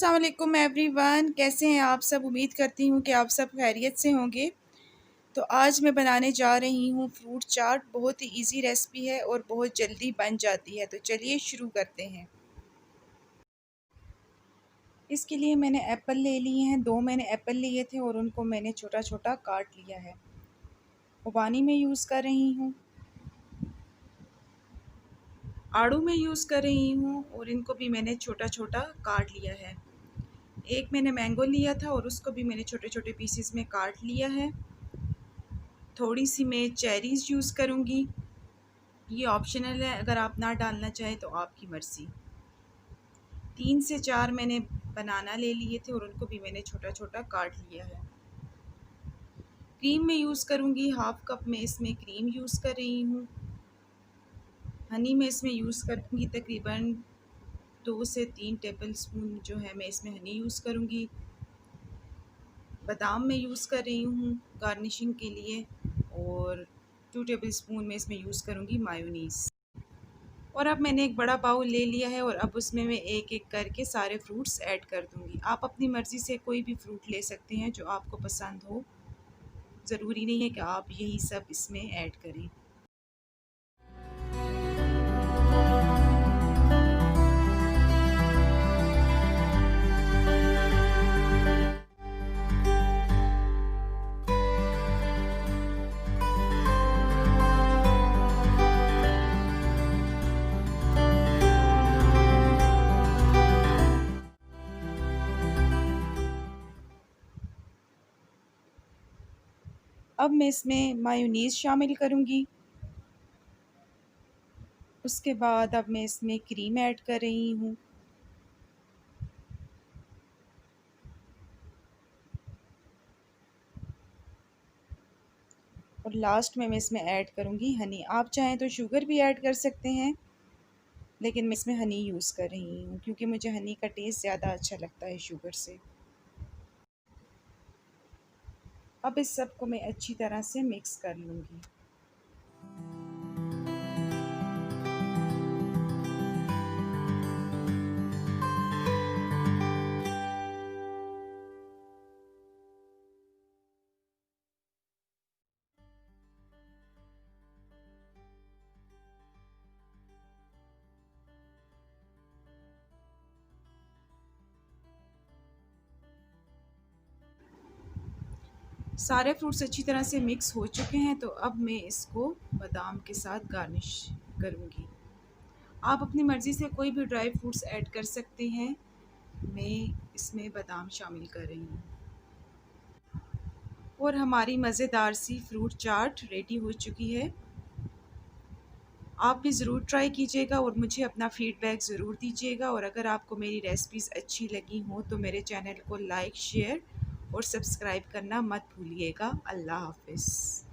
अस्सलाम वालेकुम एवरीवन, कैसे हैं आप सब। उम्मीद करती हूँ कि आप सब खैरियत से होंगे। तो आज मैं बनाने जा रही हूँ फ्रूट चाट। बहुत ही इजी रेसिपी है और बहुत जल्दी बन जाती है। तो चलिए शुरू करते हैं। इसके लिए मैंने एप्पल ले लिए हैं। 2 मैंने एप्पल लिए थे और उनको मैंने छोटा छोटा काट लिया है। खुबानी में यूज़ कर रही हूँ, आड़ू में यूज़ कर रही हूँ और इनको भी मैंने छोटा छोटा काट लिया है। एक मैंने मैंगो लिया था और उसको भी मैंने छोटे छोटे पीसेस में काट लिया है। थोड़ी सी मैं चेरीज़ यूज़ करूँगी, ये ऑप्शनल है, अगर आप ना डालना चाहें तो आपकी मर्ज़ी। 3 से 4 मैंने बनाना ले लिए थे और उनको भी मैंने छोटा छोटा काट लिया है। क्रीम में यूज़ करूँगी, हाफ़ कप में इसमें क्रीम यूज़ कर रही हूँ। हनी में इसमें यूज़ करूँगी तकरीबन 2 से 3 टेबल स्पून जो है मैं इसमें हनी यूज़ करूँगी। बादाम में यूज़ कर रही हूँ गार्निशिंग के लिए और 2 टेबल स्पून में इसमें यूज़ करूँगी मायोनीज़। और अब मैंने एक बड़ा बाउल ले लिया है और अब उसमें मैं एक एक करके सारे फ्रूट्स ऐड कर दूँगी। आप अपनी मर्ज़ी से कोई भी फ्रूट ले सकते हैं जो आपको पसंद हो, ज़रूरी नहीं है कि आप यही सब इसमें ऐड करें। अब मैं इसमें मायोनीज़ शामिल करूँगी। उसके बाद अब मैं इसमें क्रीम ऐड कर रही हूँ। और लास्ट में मैं इसमें ऐड करूँगी हनी। आप चाहें तो शुगर भी ऐड कर सकते हैं, लेकिन मैं इसमें हनी यूज़ कर रही हूँ क्योंकि मुझे हनी का टेस्ट ज़्यादा अच्छा लगता है शुगर से। अब इस सब को मैं अच्छी तरह से मिक्स कर लूँगी। सारे फ्रूट्स अच्छी तरह से मिक्स हो चुके हैं, तो अब मैं इसको बादाम के साथ गार्निश करूँगी। आप अपनी मर्ज़ी से कोई भी ड्राई फ्रूट्स ऐड कर सकते हैं, मैं इसमें बादाम शामिल कर रही हूँ। और हमारी मज़ेदार सी फ्रूट चाट रेडी हो चुकी है। आप भी ज़रूर ट्राई कीजिएगा और मुझे अपना फ़ीडबैक ज़रूर दीजिएगा। और अगर आपको मेरी रेसिपीज़ अच्छी लगी हों तो मेरे चैनल को लाइक, शेयर और सब्सक्राइब करना मत भूलिएगा। अल्लाह हाफ़िज़।